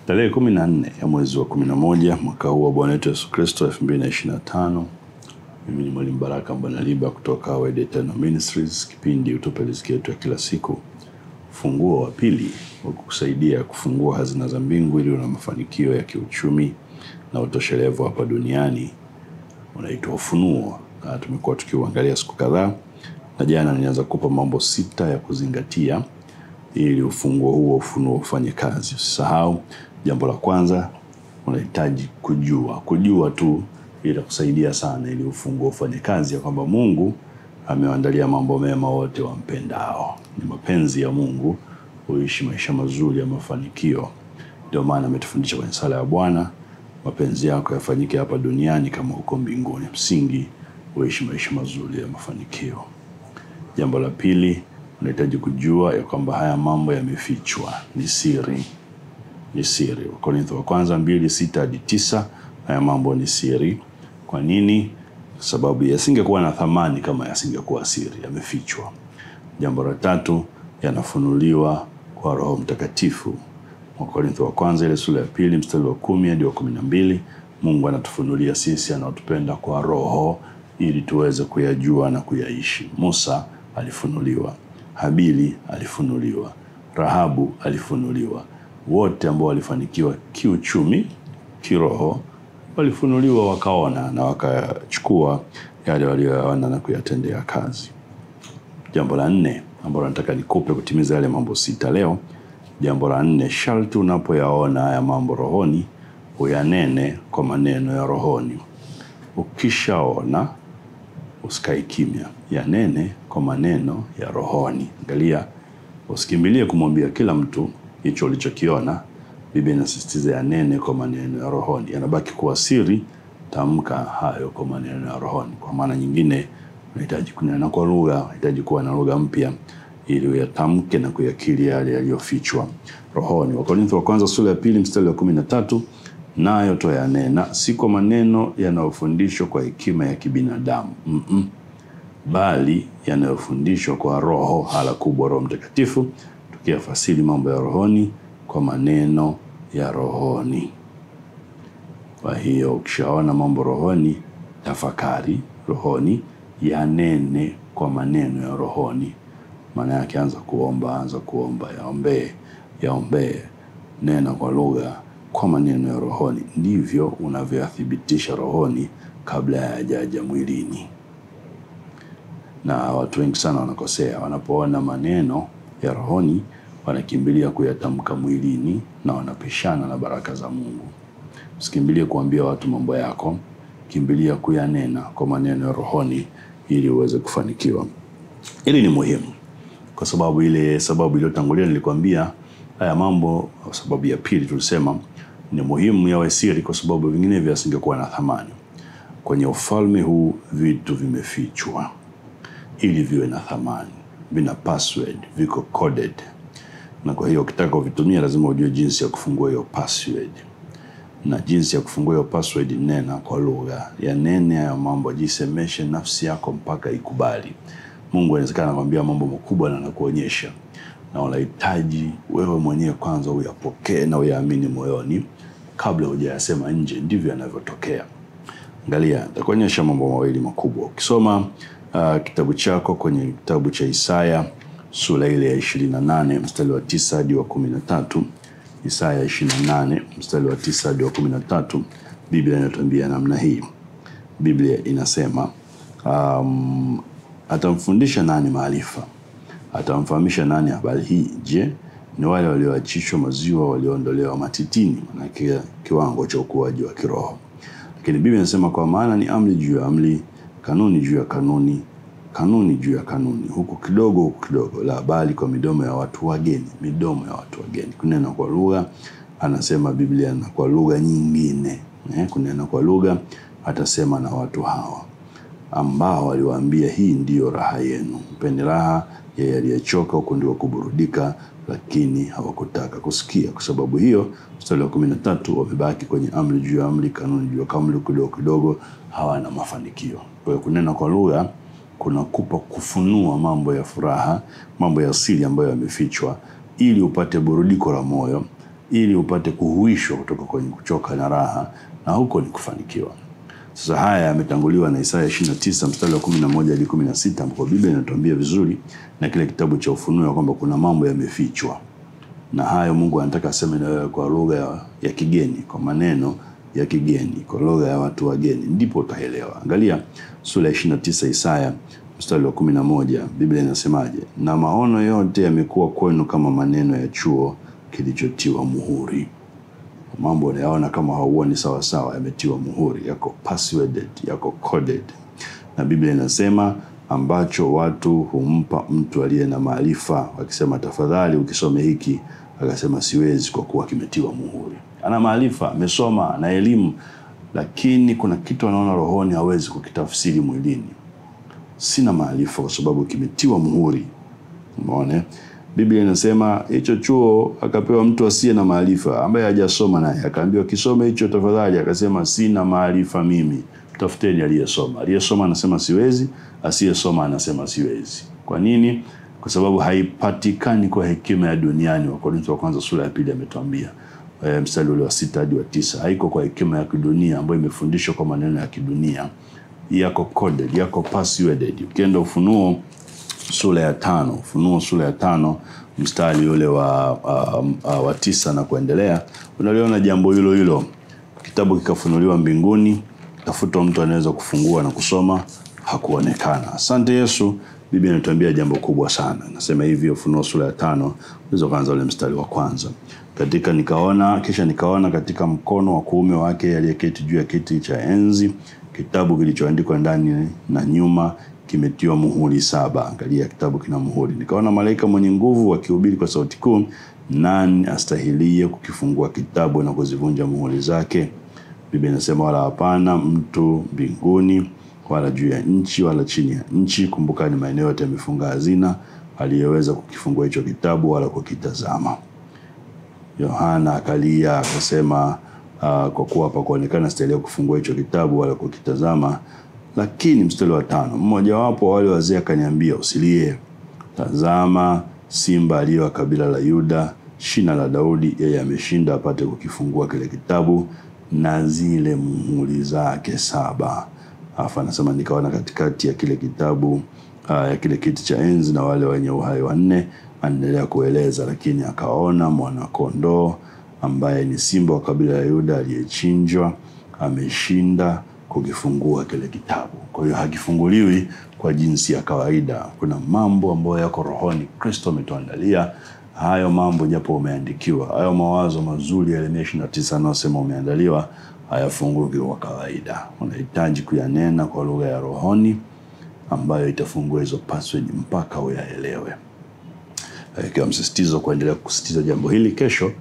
Tarehe 14 ya mwezi wa 11 mwaka huu wa Bwana wetu Yesu Kristo 2025. Mimi ni Mwalimu Baraka Mbanaliba kutoka Word Eternal Ministries, kipindi utupe riziki yetu ya kila siku. Funguo wa pili wa kukusaidia kufungua hazina za mbingu ili una mafanikio ya kiuchumi na utoshelevu hapa duniani unaitwa ufunuo. Tumekuwa tukiuangalia siku kadhaa, na jana nilianza kukupa mambo 6 ya kuzingatia ili ufunguo huo ufunuo ufanye kazi. Usisahau, jambo la kwanza unahitaji kujua tu itakusaidia sana ili ufunguo ufanye kazi, ya kwamba Mungu amewaandalia mambo mema wote wampendao. Ni mapenzi ya Mungu uishi maisha mazuri ya mafanikio. Ndio maana ametufundisha kwenye sala ya Bwana, mapenzi yako yafanyike hapa duniani kama huko mbinguni. Msingi uishi maisha mazuri ya mafanikio. Jambo la pili, unahitaji kujua ya kwamba haya mambo yamefichwa, ni siri. Ni siri. Korintho wa kwanza 2:6-9, haya mambo ni siri. Kwa nini? Sababu yasingekuwa na thamani kama yasingekuwa siri, yamefichwa. Jambo la tatu, yanafunuliwa kwa Roho Mtakatifu. Korintho wa kwanza ile sura ya 2 mstari wa 10 hadi wa 12, Mungu anatufunulia sisi anaotupenda kwa Roho ili tuweze kuyajua na kuyaishi. Musa alifunuliwa, Habili alifunuliwa, Rahabu alifunuliwa. Wote ambao walifanikiwa kiuchumi, kiroho, walifunuliwa, wakaona na wakachukua yale walioyaona na kuyatendea kazi. Jambo la 4 ambalo nataka nikupe kutimiza yale mambo 6 leo. Jambo la 4, sharti unapoyaona haya mambo rohoni uyanene kwa maneno ya rohoni. Ukishaona usikae kimya, yanene kwa maneno ya rohoni. Angalia, usikimbilie kumwambia kila mtu hicho ulichokiona. Biblia inasisitiza yanene kwa maneno ya rohoni. Yanabaki kuwa siri, tamka hayo kwa maneno ya rohoni. Kwa maana nyingine, unahitaji kunena kwa lugha, unahitaji kuwa na lugha mpya ili uyatamke na kuyakiri yale yaliyofichwa rohoni. Wakorintho wa kwanza sura ya 2 mstari wa 13, nayo twayanena si kwa maneno yanayofundishwa kwa hekima ya kibinadamu, bali yanayofundishwa kwa Roho, hala kubwa Roho Mtakatifu, tukiyafasiri mambo ya rohoni kwa maneno ya rohoni. Kwa hiyo ukishaona mambo rohoni, tafakari rohoni, yanene kwa maneno ya rohoni. Maana yake anza kuomba, yaombee, nena kwa lugha kwa maneno ya rohoni. Ndivyo unavyothibitisha rohoni kabla hayajaja mwilini. Na watu wengi sana wanakosea, wanapoona maneno ya rohoni wanakimbilia kuyatamka mwilini na wanapishana na baraka za Mungu. Usikimbilie kuambia watu mambo yako, kimbilia kuyanena kwa maneno ya rohoni ili uweze kufanikiwa. Hili ni muhimu kwa sababu ile sababu iliyotangulia nilikwambia haya mambo. Sababu ya pili tulisema ni muhimu yawe siri kwa sababu vingine visingekuwa na thamani. Kwenye ufalme huu vitu vimefichwa ili viwe na thamani, vina password, viko coded. Na kwa hiyo ukitaka kuvitumia lazima ujue jinsi ya kufungua hiyo password. Na jinsi ya kufungua hiyo password, nena kwa lugha, yanene ya mambo, jisemeshe nafsi yako mpaka ikubali. Mungu anawezekana anakuambia mambo makubwa na anakuonyesha, na unahitaji wewe mwenyewe kwanza uyapokee na uyaamini moyoni kabla hujayasema nje. Ndivyo yanavyotokea. Angalia, nitakuonyesha mambo mawili makubwa. Ukisoma kitabu chako kwenye kitabu cha Isaya sura ile ya 28 mstari wa 9 hadi wa 13, Isaya 28 mstari wa 9 hadi wa 13, Biblia inatuambia namna hii. Biblia inasema, atamfundisha nani maarifa? Atamfahamisha nani habari hii? Je, ni wale walioachishwa maziwa, walioondolewa matitini? Maana kiwango cha ukuaji wa kiroho. Lakini Biblia inasema, kwa maana ni amri juu ya amri, kanuni juu ya kanuni, kanuni juu ya kanuni, huku kidogo, la bali kwa midomo ya watu wageni. Midomo ya watu wageni. Kunena kwa lugha, anasema Biblia, na kwa lugha nyingine. Kunena kwa lugha atasema na watu hawa ambao waliwaambia hii ndiyo raha yenu. Mpeni raha ya aliyechoka, huko ndio kuburudika, lakini hawakutaka kusikia. Kwa sababu hiyo, mstari wa 13, wamebaki kwenye amri juu ya amri, kanuni juu ya kanuni, kidogo, hawana mafanikio. Kwa hiyo kunena kwa lugha kunakupa kufunua mambo ya furaha, mambo ya asili ambayo yamefichwa, ili upate burudiko la moyo, ili upate kuhuishwa kutoka kwenye kuchoka na raha, na huko ni kufanikiwa. Sasa haya yametanguliwa na Isaya 29 mstari wa 11 hadi 16, ambapo Biblia inatuambia vizuri na kile kitabu cha Ufunuo kwamba kuna mambo yamefichwa. Na hayo Mungu anataka aseme na wewe kwa lugha ya kigeni, kwa maneno ya kigeni, kwa lugha ya watu wageni, ndipo utaelewa. Angalia sura ya 29 Isaya mstari wa 11, Biblia inasemaje? Na maono yote yamekuwa kwenu kama maneno ya chuo kilichotiwa muhuri. Mambo unayaona kama hauoni sawa sawa, yametiwa muhuri, yako passworded, yako coded. Na Biblia inasema ambacho watu humpa mtu aliye na maarifa, wakisema tafadhali ukisome hiki, akasema siwezi kwa kuwa kimetiwa muhuri. Ana maarifa, amesoma na elimu, lakini kuna kitu anaona rohoni hawezi kukitafsiri mwilini. Sina maarifa kwa sababu kimetiwa muhuri. Umeona? Biblia inasema hicho chuo akapewa mtu asiye na maarifa, ambaye hajasoma, naye akaambiwa kisome hicho tafadhali, akasema sina maarifa mimi. Tafuteni aliyesoma. Aliyesoma anasema siwezi, asiyesoma anasema siwezi. Kwa nini? Kwa sababu haipatikani kwa hekima ya duniani. Wakorintho wa kwanza sura ya 2 ametuambia mstari ule wa 6 hadi wa 9, haiko kwa hekima ya kidunia ambayo imefundishwa kwa maneno ya kidunia. Yako coded, yako passworded. Ukienda Ufunuo sura ya 5, Ufunuo sura ya 5 mstari ule wa 9 na kuendelea, unaliona jambo hilo hilo. Kitabu kikafunuliwa mbinguni, tafuta mtu anaweza kufungua na kusoma, hakuonekana. Asante Yesu. Biblia inatuambia jambo kubwa sana. Nasema hivi Ufunuo sura ya 5, unaweza kuanza ule mstari wa kwanza. Kisha nikaona katika mkono wa kuume wake aliyeketi juu ya kiti cha enzi kitabu kilichoandikwa ndani na nyuma, kimetiwa muhuri 7. Angalia, kitabu kina muhuri. Nikaona malaika mwenye nguvu akihubiri kwa sauti kuu, nani astahilie kukifungua kitabu na kuzivunja muhuri zake? Biblia inasema wala hapana mtu mbinguni wala juu ya nchi wala chini ya nchi, kumbuka ni maeneo yote yamefunga hazina, aliyeweza kukifungua hicho kitabu wala kukitazama. Yohana akalia akasema kwa kuwa hapakuonekana astahilie kufungua hicho kitabu wala kukitazama. Lakini mstari wa 5, mmoja wapo wale wazee akaniambia usilie, tazama simba aliye wa kabila la Yuda, shina la Daudi, yeye ameshinda apate kukifungua kile kitabu na zile muhuri zake 7. Alafu anasema nikaona katikati ya kile kitabu ya kile kiti cha enzi na wale wenye uhai 4, anaendelea kueleza, lakini akaona mwana kondoo ambaye ni simba wa kabila la Yuda aliyechinjwa, ameshinda kukifungua kile kitabu. Kwa hiyo hakifunguliwi kwa jinsi ya kawaida. Kuna mambo ambayo yako rohoni Kristo ametuandalia. Hayo mambo japo umeandikiwa, hayo mawazo mazuri ya Yeremia 29 anasema umeandaliwa, hayafunguki kwa kawaida. Unahitaji kuyanena kwa lugha ya rohoni ambayo itafungua hizo password mpaka uyaelewe. Kwa msisitizo kuendelea kusisitiza jambo hili, kesho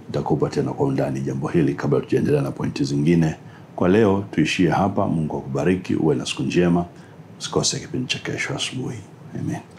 nitakupa tena kwa undani jambo hili kabla tujaendelea na pointi zingine. Kwa leo tuishie hapa. Mungu akubariki, uwe na siku njema. Usikose kipindi cha kesho asubuhi. Amen.